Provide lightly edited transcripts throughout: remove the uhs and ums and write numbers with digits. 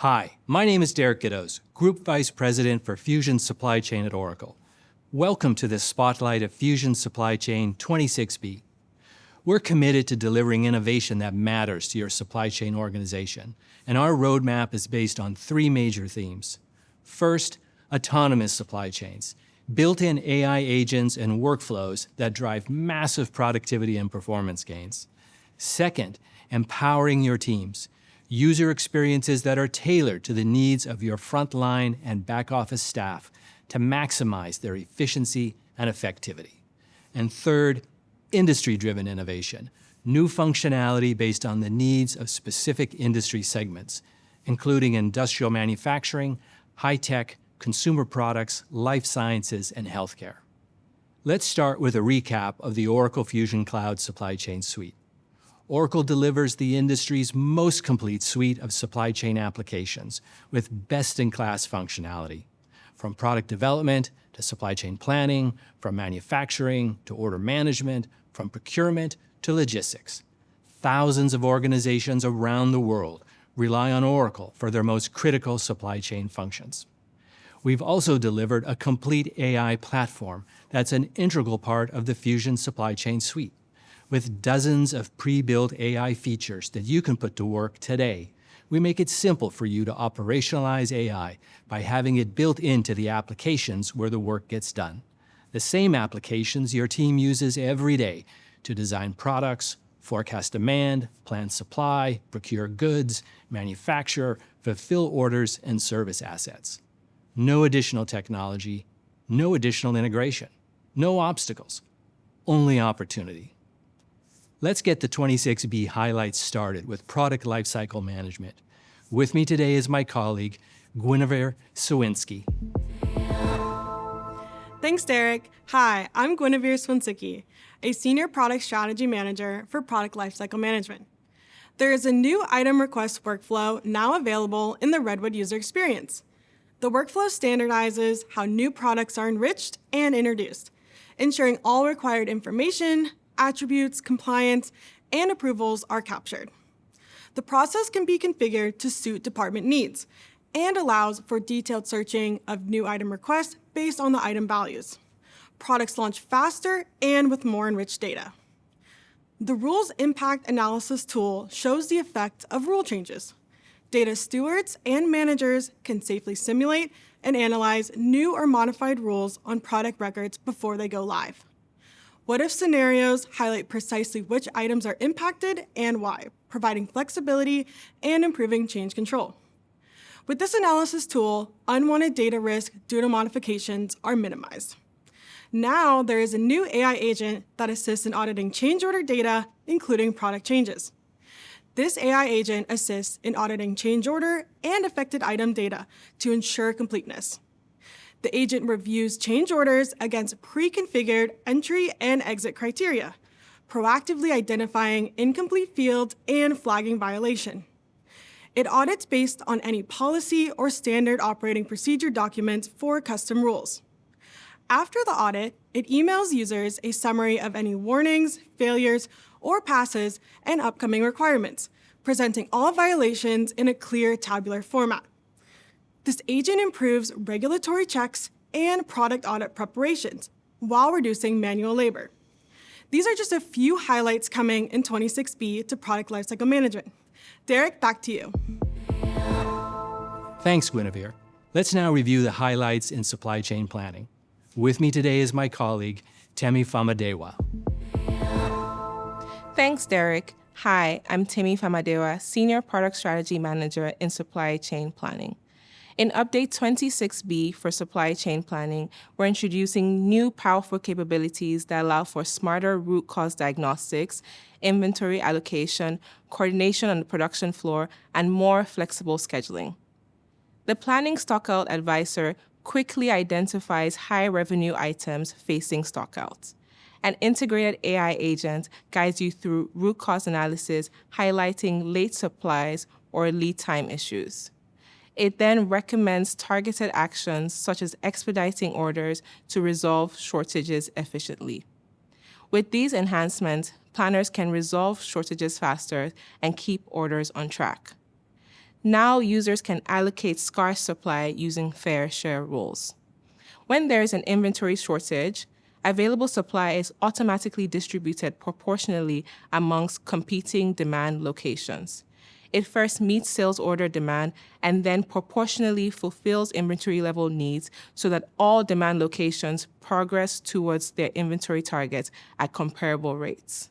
Hi, my name is Derek Giddos, Group Vice President for Fusion Supply Chain at Oracle. Welcome to the Spotlight of Fusion Supply Chain 26B. We're committed to delivering innovation that matters to your supply chain organization, and our roadmap is based on three major themes. First, autonomous supply chains, built-in AI agents and workflows that drive massive productivity and performance gains. Second, empowering your teams, user experiences that are tailored to the needs of your frontline and back-office staff to maximize their efficiency and effectivity. And third, industry-driven innovation, new functionality based on the needs of specific industry segments, including industrial manufacturing, high-tech, consumer products, life sciences, and healthcare. Let's start with a recap of the Oracle Fusion Cloud Supply Chain Suite. Oracle delivers the industry's most complete suite of supply chain applications with best-in-class functionality. From product development to supply chain planning, from manufacturing to order management, from procurement to logistics. Thousands of organizations around the world rely on Oracle for their most critical supply chain functions. We've also delivered a complete AI platform that's an integral part of the Fusion Supply Chain Suite, with dozens of pre-built AI features that you can put to work today. We make it simple for you to operationalize AI by having it built into the applications where the work gets done. The same applications your team uses every day to design products, forecast demand, plan supply, procure goods, manufacture, fulfill orders, and service assets. No additional technology, no additional integration, no obstacles, only opportunity. Let's get the 26B highlights started with product lifecycle management. With me today is my colleague, Guinevere Sawinski. Thanks, Derek. Hi, I'm Guinevere Sawinski, a Senior Product Strategy Manager for Product Lifecycle Management. There is a new item request workflow now available in the Redwood user experience. The workflow standardizes how new products are enriched and introduced, ensuring all required information, attributes, compliance, and approvals are captured. The process can be configured to suit department needs and allows for detailed searching of new item requests based on the item values. Products launch faster and with more enriched data. The Rules Impact Analysis tool shows the effect of rule changes. Data stewards and managers can safely simulate and analyze new or modified rules on product records before they go live. What-if scenarios highlight precisely which items are impacted and why, providing flexibility and improving change control. With this analysis tool, unwanted data risk due to modifications are minimized. Now there is a new AI agent that assists in auditing change order data, including product changes. This AI agent assists in auditing change order and affected item data to ensure completeness. The agent reviews change orders against pre-configured entry and exit criteria, proactively identifying incomplete fields and flagging violation. It audits based on any policy or standard operating procedure documents for custom rules. After the audit, it emails users a summary of any warnings, failures, or passes and upcoming requirements, presenting all violations in a clear tabular format. This agent improves regulatory checks and product audit preparations while reducing manual labor. These are just a few highlights coming in 26B to Product Lifecycle Management. Derek, back to you. Thanks, Guinevere. Let's now review the highlights in supply chain planning. With me today is my colleague, Temi Famadewa. Thanks, Derek. Hi, I'm Temi Famadewa, Senior Product Strategy Manager in Supply Chain Planning. In Update 26B for Supply Chain Planning, we're introducing new powerful capabilities that allow for smarter root cause diagnostics, inventory allocation, coordination on the production floor, and more flexible scheduling. The Planning Stockout Advisor quickly identifies high-revenue items facing stockouts. An integrated AI agent guides you through root cause analysis, highlighting late supplies or lead time issues. It then recommends targeted actions such as expediting orders to resolve shortages efficiently. With these enhancements, planners can resolve shortages faster and keep orders on track. Now users can allocate scarce supply using fair share rules. When there is an inventory shortage, available supply is automatically distributed proportionally amongst competing demand locations. It first meets sales order demand and then proportionally fulfills inventory level needs so that all demand locations progress towards their inventory targets at comparable rates.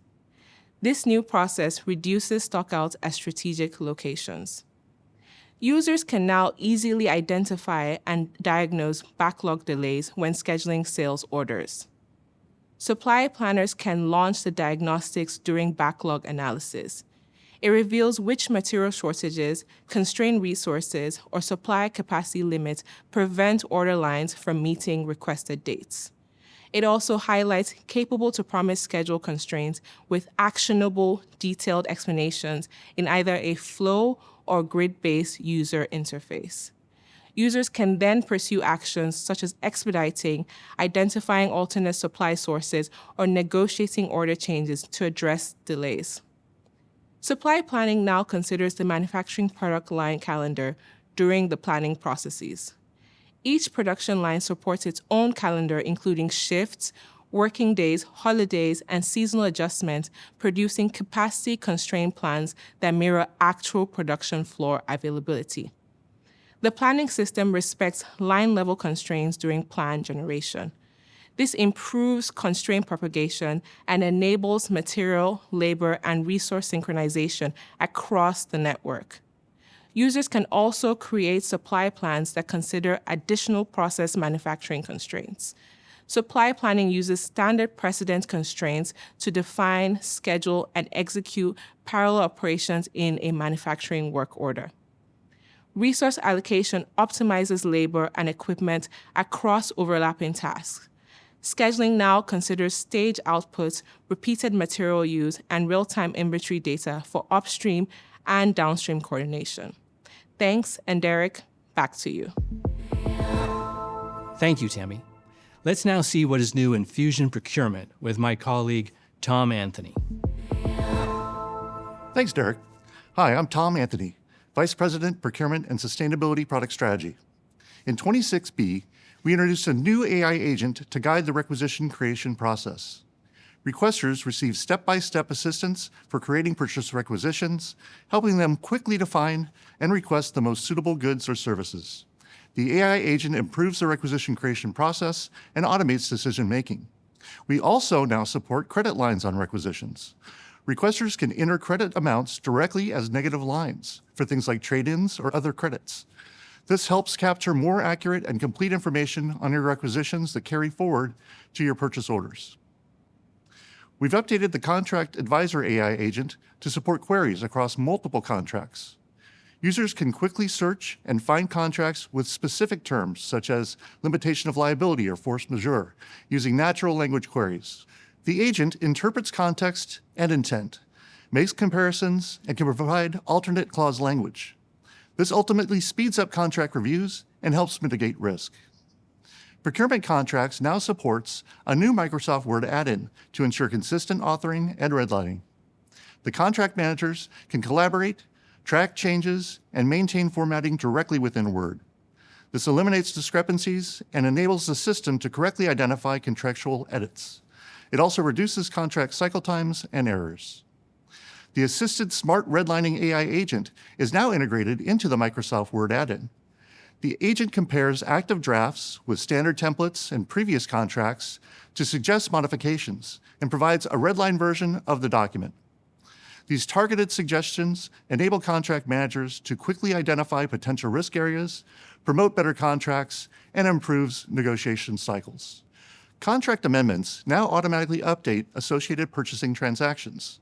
This new process reduces stockouts at strategic locations. Users can now easily identify and diagnose backlog delays when scheduling sales orders. Supply planners can launch the diagnostics during backlog analysis. It reveals which material shortages, constrained resources, or supply capacity limits prevent order lines from meeting requested dates. It also highlights capable-to-promise schedule constraints with actionable, detailed explanations in either a flow or grid-based user interface. Users can then pursue actions such as expediting, identifying alternate supply sources, or negotiating order changes to address delays. Supply planning now considers the manufacturing product line calendar during the planning processes. Each production line supports its own calendar, including shifts, working days, holidays, and seasonal adjustments, producing capacity-constrained plans that mirror actual production floor availability. The planning system respects line-level constraints during plan generation. This improves constraint propagation and enables material, labor, and resource synchronization across the network. Users can also create supply plans that consider additional process manufacturing constraints. Supply planning uses standard precedent constraints to define, schedule, and execute parallel operations in a manufacturing work order. Resource allocation optimizes labor and equipment across overlapping tasks. Scheduling now considers stage outputs, repeated material use, and real-time inventory data for upstream and downstream coordination. Thanks, and Derek, back to you. Thank you, Tammy. Let's now see what is new in Fusion Procurement with my colleague, Tom Anthony. Thanks, Derek. Hi, I'm Tom Anthony, Vice President, Procurement and Sustainability Product Strategy. In 26B, we introduced a new AI agent to guide the requisition creation process. Requesters receive step-by-step assistance for creating purchase requisitions, helping them quickly define and request the most suitable goods or services. The AI agent improves the requisition creation process and automates decision-making. We also now support credit lines on requisitions. Requesters can enter credit amounts directly as negative lines for things like trade-ins or other credits. This helps capture more accurate and complete information on your requisitions that carry forward to your purchase orders. We've updated the Contract Advisor AI agent to support queries across multiple contracts. Users can quickly search and find contracts with specific terms, such as limitation of liability or force majeure, using natural language queries. The agent interprets context and intent, makes comparisons, and can provide alternate clause language. This ultimately speeds up contract reviews and helps mitigate risk. Procurement Contracts now supports a new Microsoft Word add-in to ensure consistent authoring and redlining. The contract managers can collaborate, track changes, and maintain formatting directly within Word. This eliminates discrepancies and enables the system to correctly identify contractual edits. It also reduces contract cycle times and errors. The assisted smart redlining AI agent is now integrated into the Microsoft Word add-in. The agent compares active drafts with standard templates and previous contracts to suggest modifications and provides a redline version of the document. These targeted suggestions enable contract managers to quickly identify potential risk areas, promote better contracts, and improves negotiation cycles. Contract amendments now automatically update associated purchasing transactions.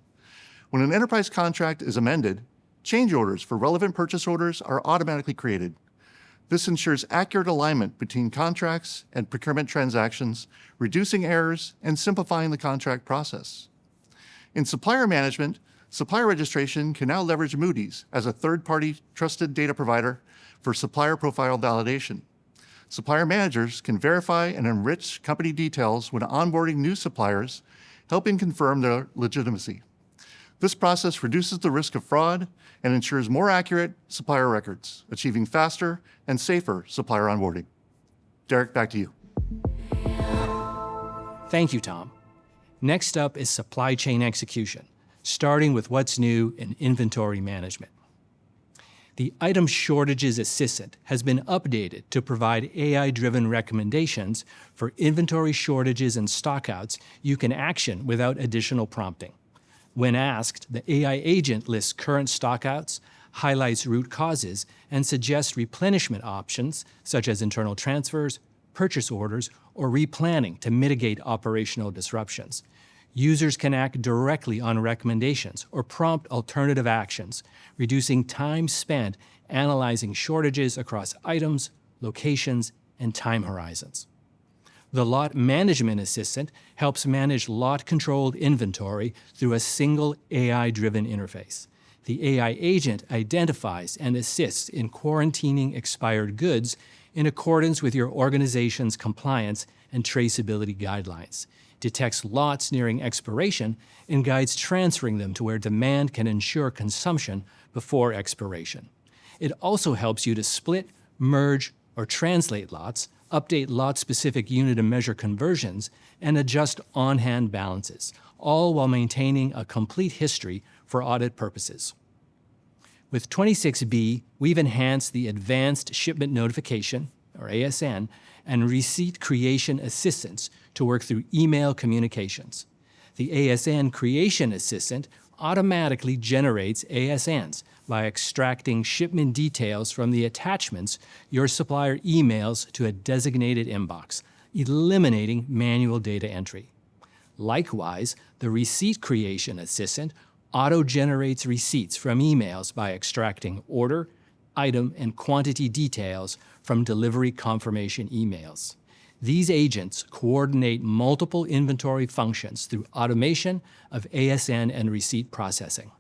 When an enterprise contract is amended, change orders for relevant purchase orders are automatically created. This ensures accurate alignment between contracts and procurement transactions, reducing errors and simplifying the contract process. In supplier management, supplier registration can now leverage Moody's as a third-party trusted data provider for supplier profile validation. Supplier managers can verify and enrich company details when onboarding new suppliers, helping confirm their legitimacy. This process reduces the risk of fraud and ensures more accurate supplier records, achieving faster and safer supplier onboarding. Derek, back to you. Thank you, Tom. Next up is supply chain execution, starting with what's new in inventory management. The Item Shortages Assistant has been updated to provide AI-driven recommendations for inventory shortages and stockouts you can action without additional prompting. When asked, the AI agent lists current stockouts, highlights root causes, and suggests replenishment options such as internal transfers, purchase orders, or replanning to mitigate operational disruptions. Users can act directly on recommendations or prompt alternative actions, reducing time spent analyzing shortages across items, locations, and time horizons. The Lot Management Assistant helps manage lot-controlled inventory through a single AI-driven interface. The AI agent identifies and assists in quarantining expired goods in accordance with your organization's compliance and traceability guidelines, detects lots nearing expiration, and guides transferring them to where demand can ensure consumption before expiration. It also helps you to split, merge, or translate lots, update lot-specific unit and measure conversions, and adjust on-hand balances, all while maintaining a complete history for audit purposes. With 26B, we've enhanced the Advanced Shipment Notification, or ASN, and Receipt Creation Assistance to work through email communications. The ASN Creation Assistant automatically generates ASNs by extracting shipment details from the attachments your supplier emails to a designated inbox, eliminating manual data entry. Likewise, the Receipt Creation Assistant auto-generates receipts from emails by extracting order, item, and quantity details from delivery confirmation emails. These agents coordinate multiple inventory functions through automation of ASN and receipt processing.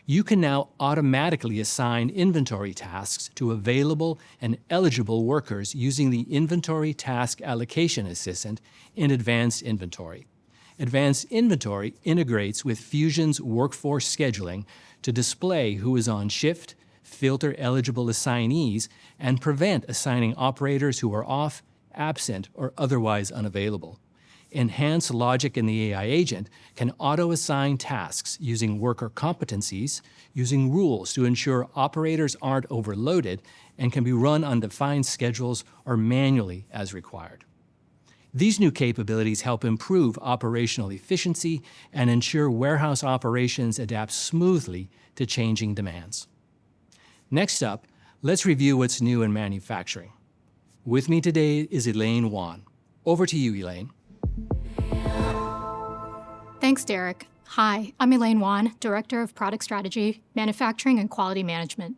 You can now automatically assign inventory tasks to available and eligible workers using the Inventory Task Allocation Assistant in Advanced Inventory. Advanced Inventory integrates with Fusion's workforce scheduling to display who is on shift, filter eligible assignees, and prevent assigning operators who are off, absent, or otherwise unavailable. Enhanced logic in the AI agent can auto-assign tasks using worker competencies, using rules to ensure operators aren't overloaded, and can be run on defined schedules or manually as required. These new capabilities help improve operational efficiency and ensure warehouse operations adapt smoothly to changing demands. Next up, let's review what's new in manufacturing. With me today is Elaine Wan. Over to you, Elaine. Thanks, Derek. Hi, I'm Elaine Wan, Director of Product Strategy, Manufacturing and Quality Management.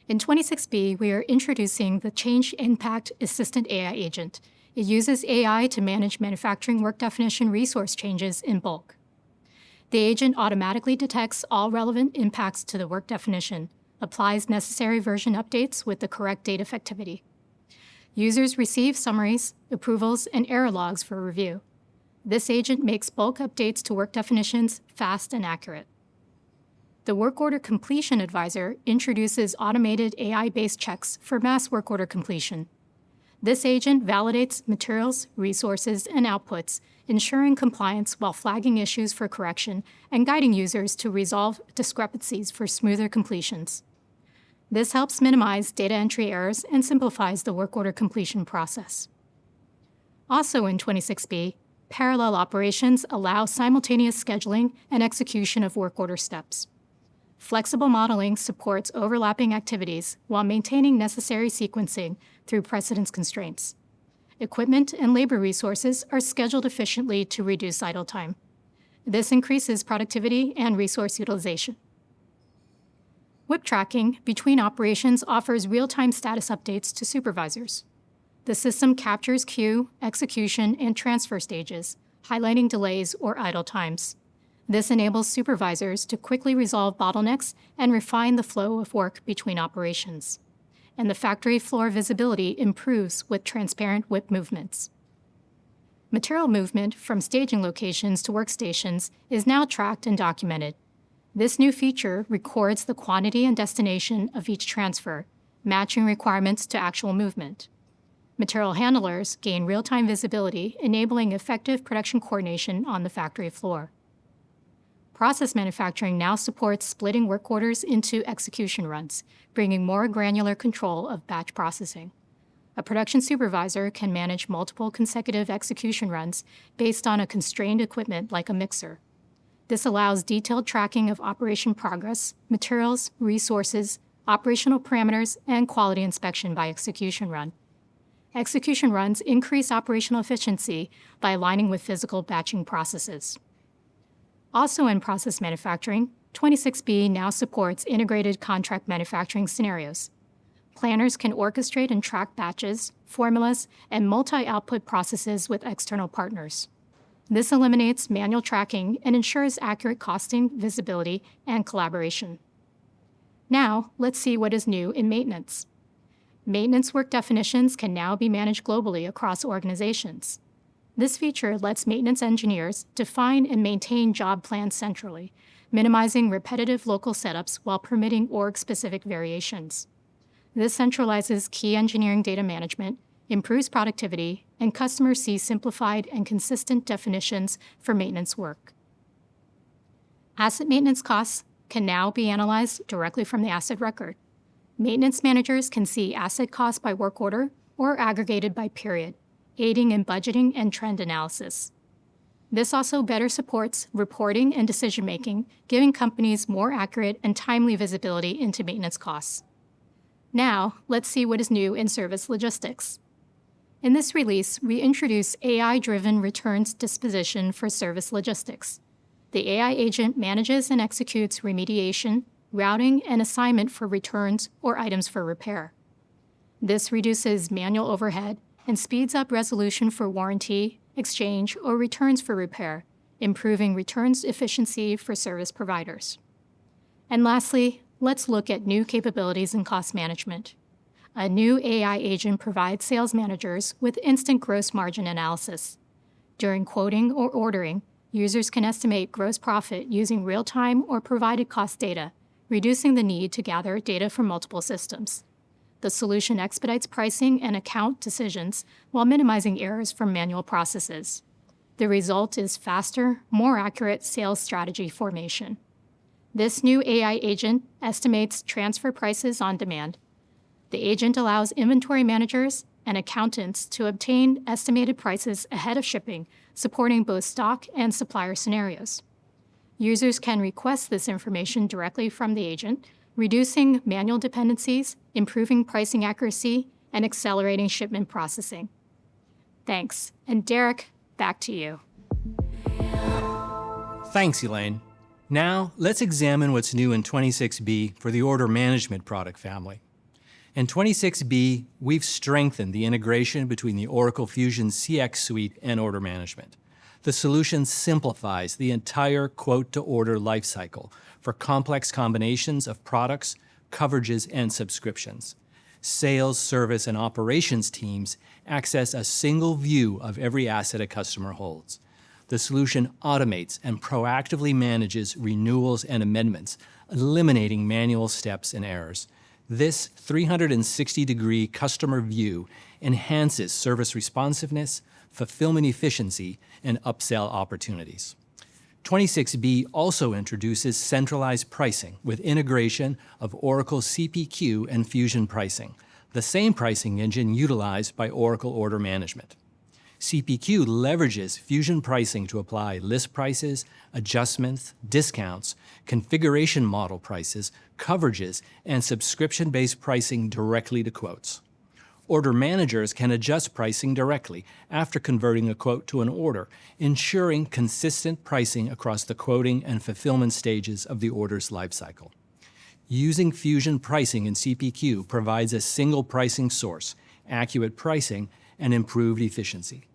In 26B, we are introducing the Change Impact Assistant AI agent. It uses AI to manage manufacturing work definition resource changes in bulk. The agent automatically detects all relevant impacts to the work definition, applies necessary version updates with the correct date effectivity. Users receive summaries, approvals, and error logs for review. This agent makes bulk updates to work definitions fast and accurate. The Work Order Completion Advisor introduces automated AI-based checks for mass work order completion. This agent validates materials, resources, and outputs, ensuring compliance while flagging issues for correction and guiding users to resolve discrepancies for smoother completions. This helps minimize data entry errors and simplifies the work order completion process. Also in 26B, parallel operations allow simultaneous scheduling and execution of work order steps. Flexible modeling supports overlapping activities while maintaining necessary sequencing through precedence constraints. Equipment and labor resources are scheduled efficiently to reduce idle time. This increases productivity and resource utilization. WIP tracking between operations offers real-time status updates to supervisors. The system captures queue, execution, and transfer stages, highlighting delays or idle times. This enables supervisors to quickly resolve bottlenecks and refine the flow of work between operations. And the factory floor visibility improves with transparent WIP movements. Material movement from staging locations to workstations is now tracked and documented. This new feature records the quantity and destination of each transfer, matching requirements to actual movement. Material handlers gain real-time visibility, enabling effective production coordination on the factory floor. Process manufacturing now supports splitting work orders into execution runs, bringing more granular control of batch processing. A production supervisor can manage multiple consecutive execution runs based on a constrained equipment like a mixer. This allows detailed tracking of operation progress, materials, resources, operational parameters, and quality inspection by execution run. Execution runs increase operational efficiency by aligning with physical batching processes. Also in process manufacturing, 26B now supports integrated contract manufacturing scenarios. Planners can orchestrate and track batches, formulas, and multi-output processes with external partners. This eliminates manual tracking and ensures accurate costing, visibility, and collaboration. Now, let's see what is new in maintenance. Maintenance work definitions can now be managed globally across organizations. This feature lets maintenance engineers define and maintain job plans centrally, minimizing repetitive local setups while permitting org-specific variations. This centralizes key engineering data management, improves productivity, and customers see simplified and consistent definitions for maintenance work. Asset maintenance costs can now be analyzed directly from the asset record. Maintenance managers can see asset costs by work order or aggregated by period, aiding in budgeting and trend analysis. This also better supports reporting and decision-making, giving companies more accurate and timely visibility into maintenance costs. Now, let's see what is new in service logistics. In this release, we introduce AI-driven returns disposition for service logistics. The AI agent manages and executes remediation, routing, and assignment for returns or items for repair. This reduces manual overhead and speeds up resolution for warranty, exchange, or returns for repair, improving returns efficiency for service providers. And lastly, let's look at new capabilities in cost management. A new AI agent provides sales managers with instant gross margin analysis. During quoting or ordering, users can estimate gross profit using real-time or provided cost data, reducing the need to gather data from multiple systems. The solution expedites pricing and account decisions while minimizing errors from manual processes. The result is faster, more accurate sales strategy formation. This new AI agent estimates transfer prices on demand. The agent allows inventory managers and accountants to obtain estimated prices ahead of shipping, supporting both stock and supplier scenarios. Users can request this information directly from the agent, reducing manual dependencies, improving pricing accuracy, and accelerating shipment processing. Thanks. And Derek, back to you. Thanks, Elaine. Now, let's examine what's new in 26B for the order management product family. In 26B, we've strengthened the integration between the Oracle Fusion CX suite and order management. The solution simplifies the entire quote-to-order lifecycle for complex combinations of products, coverages, and subscriptions. Sales, service, and operations teams access a single view of every asset a customer holds. The solution automates and proactively manages renewals and amendments, eliminating manual steps and errors. This 360-degree customer view enhances service responsiveness, fulfillment efficiency, and upsell opportunities. 26B also introduces centralized pricing with integration of Oracle CPQ and Fusion pricing, the same pricing engine utilized by Oracle Order Management. CPQ leverages Fusion pricing to apply list prices, adjustments, discounts, configuration model prices, coverages, and subscription-based pricing directly to quotes. Order managers can adjust pricing directly after converting a quote to an order, ensuring consistent pricing across the quoting and fulfillment stages of the order's lifecycle. Using Fusion pricing in CPQ provides a single pricing source, accurate pricing, and improved efficiency.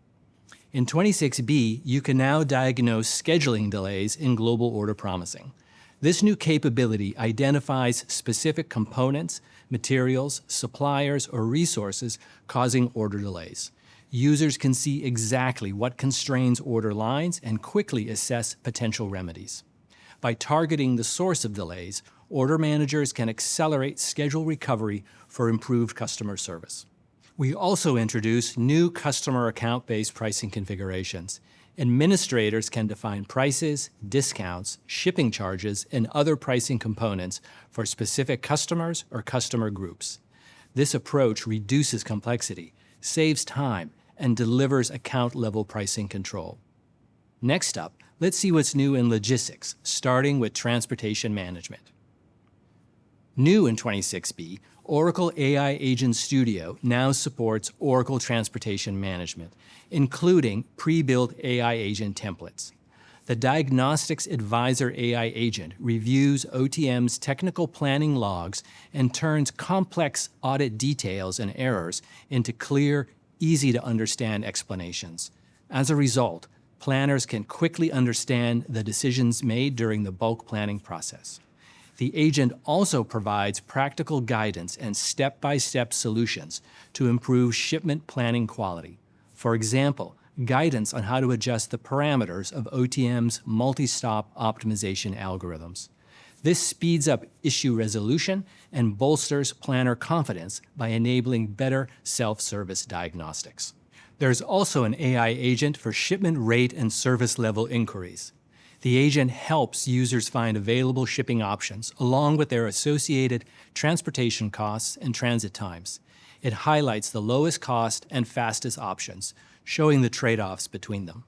In 26B, you can now diagnose scheduling delays in global order promising. This new capability identifies specific components, materials, suppliers, or resources causing order delays. users can see exactly what constrains order lines and quickly assess potential remedies. By targeting the source of delays, order managers can accelerate schedule recovery for improved customer service. We also introduce new customer account-based pricing configurations. Administrators can define prices, discounts, shipping charges, and other pricing components for specific customers or customer groups. This approach reduces complexity, saves time, and delivers account-level pricing control. Next up, let's see what's new in logistics, starting with transportation management. New in 26B, Oracle AI Agent Studio now supports Oracle Transportation Management, including pre-built AI agent templates. The Diagnostics Advisor AI agent reviews OTM's technical planning logs and turns complex audit details and errors into clear, easy-to-understand explanations. As a result, planners can quickly understand the decisions made during the bulk planning process. The agent also provides practical guidance and step-by-step solutions to improve shipment planning quality. For example, guidance on how to adjust the parameters of OTM's multi-stop optimization algorithms. This speeds up issue resolution and bolsters planner confidence by enabling better self-service diagnostics. There's also an AI agent for shipment rate and service level inquiries. The agent helps users find available shipping options along with their associated transportation costs and transit times. It highlights the lowest cost and fastest options, showing the trade-offs between them.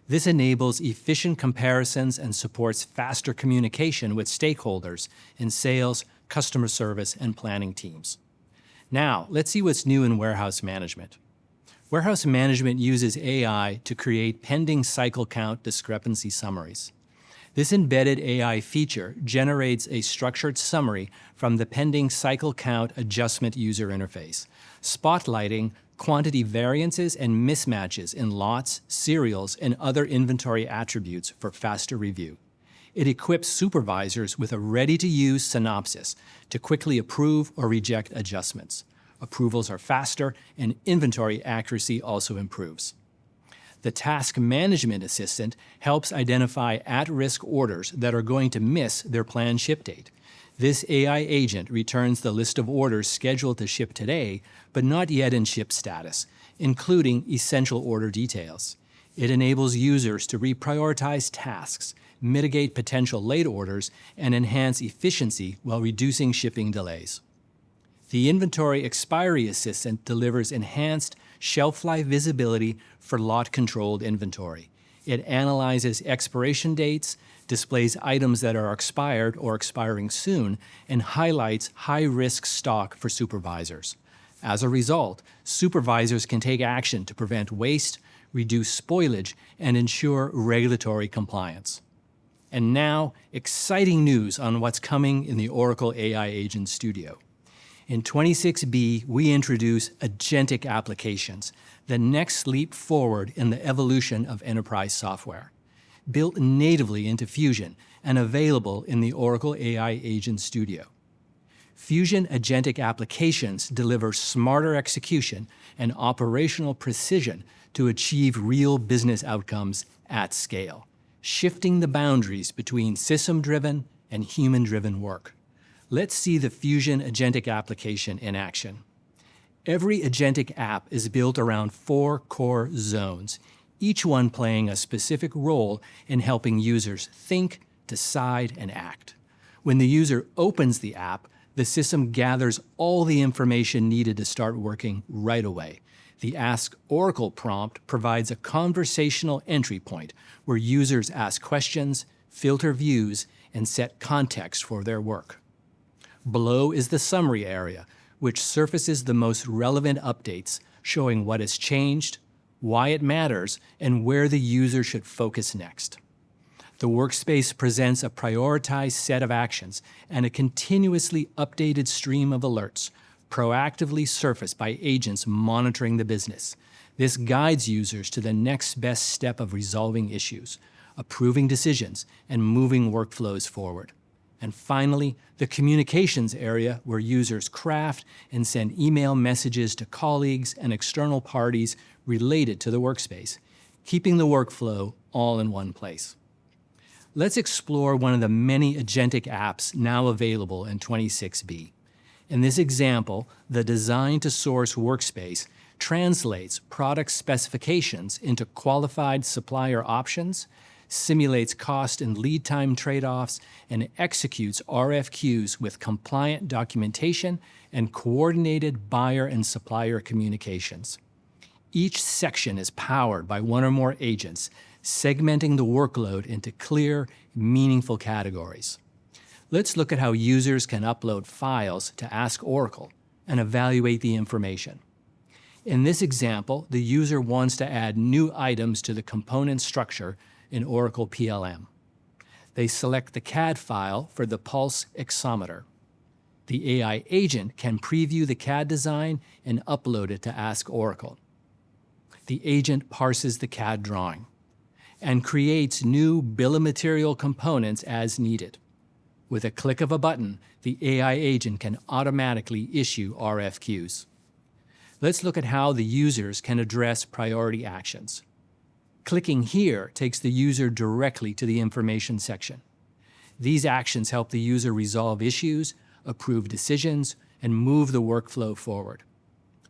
This enables efficient comparisons and supports faster communication with stakeholders in sales, customer service, and planning teams. Now, let's see what's new in warehouse management. Warehouse management uses AI to create pending cycle count discrepancy summaries. This embedded AI feature generates a structured summary from the pending cycle count adjustment user interface, spotlighting quantity variances and mismatches in lots, serials, and other inventory attributes for faster review. It equips supervisors with a ready-to-use synopsis to quickly approve or reject adjustments. Approvals are faster, and inventory accuracy also improves. The Task Management Assistant helps identify at-risk orders that are going to miss their planned ship date. This AI agent returns the list of orders scheduled to ship today, but not yet in ship status, including essential order details. It enables users to reprioritize tasks, mitigate potential late orders, and enhance efficiency while reducing shipping delays. The Inventory Expiry Assistant delivers enhanced shelf life visibility for lot-controlled inventory. It analyzes expiration dates, displays items that are expired or expiring soon, and highlights high-risk stock for supervisors. As a result, supervisors can take action to prevent waste, reduce spoilage, and ensure regulatory compliance. And now, exciting news on what's coming in the Oracle AI Agent Studio. In 26B, we introduce agentic applications, the next leap forward in the evolution of enterprise software. Built natively into Fusion and available in the Oracle AI Agent Studio. Fusion agentic applications deliver smarter execution and operational precision to achieve real business outcomes at scale, shifting the boundaries between system-driven and human-driven work. Let's see the Fusion agentic application in action. Every agentic app is built around 4 core zones, each one playing a specific role in helping users think, decide, and act. When the user opens the app, the system gathers all the information needed to start working right away. The Ask Oracle prompt provides a conversational entry point where users ask questions, filter views, and set context for their work. Below is the summary area, which surfaces the most relevant updates, showing what has changed, why it matters, and where the user should focus next. The workspace presents a prioritized set of actions and a continuously updated stream of alerts, proactively surfaced by agents monitoring the business. This guides users to the next best step of resolving issues, approving decisions, and moving workflows forward. And finally, the communications area where users craft and send email messages to colleagues and external parties related to the workspace, keeping the workflow all in one place. Let's explore one of the many agentic apps now available in 26B. In this example, the Design to Source workspace translates product specifications into qualified supplier options, simulates cost and lead time trade-offs, and executes RFQs with compliant documentation and coordinated buyer and supplier communications. Each section is powered by one or more agents, segmenting the workload into clear, meaningful categories. Let's look at how users can upload files to Ask Oracle and evaluate the information. In this example, the user wants to add new items to the component structure in Oracle PLM. They select the CAD file for the pulse exometer. The AI agent can preview the CAD design and upload it to Ask Oracle. The agent parses the CAD drawing and creates new bill of material components as needed. With a click of a button, the AI agent can automatically issue RFQs. Let's look at how the users can address priority actions. Clicking here takes the user directly to the information section. These actions help the user resolve issues, approve decisions, and move the workflow forward.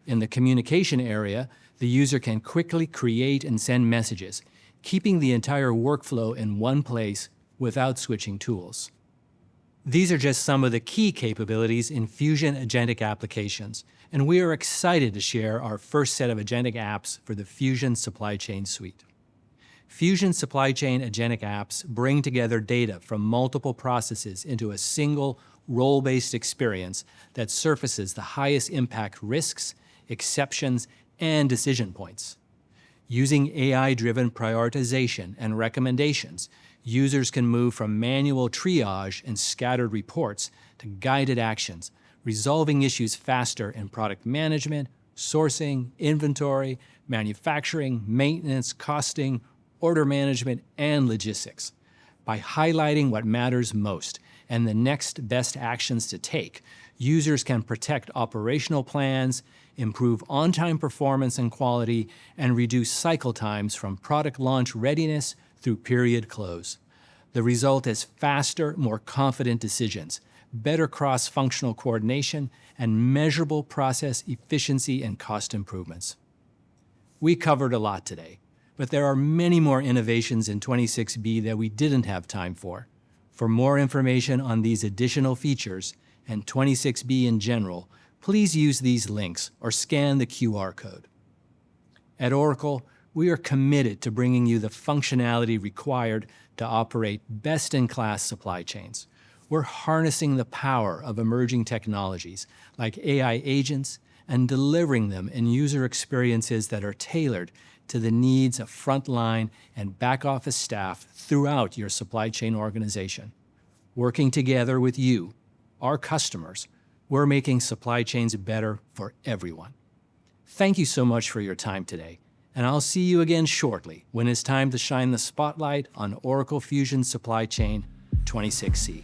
In the communication area, the user can quickly create and send messages, keeping the entire workflow in one place without switching tools. These are just some of the key capabilities in Fusion agentic applications, and we are excited to share our first set of agentic apps for the Fusion Supply Chain Suite. Fusion Supply Chain agentic apps bring together data from multiple processes into a single, role-based experience that surfaces the highest impact risks, exceptions, and decision points. Using AI-driven prioritization and recommendations, users can move from manual triage and scattered reports to guided actions, resolving issues faster in product management, sourcing, inventory, manufacturing, maintenance, costing, order management, and logistics. By highlighting what matters most and the next best actions to take, users can protect operational plans, improve on-time performance and quality, and reduce cycle times from product launch readiness through period close. The result is faster, more confident decisions, better cross-functional coordination, and measurable process efficiency and cost improvements. We covered a lot today, but there are many more innovations in 26B that we didn't have time for. For more information on these additional features and 26B in general, please use these links or scan the QR code. At Oracle, we are committed to bringing you the functionality required to operate best-in-class supply chains. We're harnessing the power of emerging technologies like AI agents and delivering them in user experiences that are tailored to the needs of frontline and back-office staff throughout your supply chain organization. Working together with you, our customers, we're making supply chains better for everyone. Thank you so much for your time today, and I'll see you again shortly when it's time to shine the spotlight on Oracle Fusion Supply Chain 26C.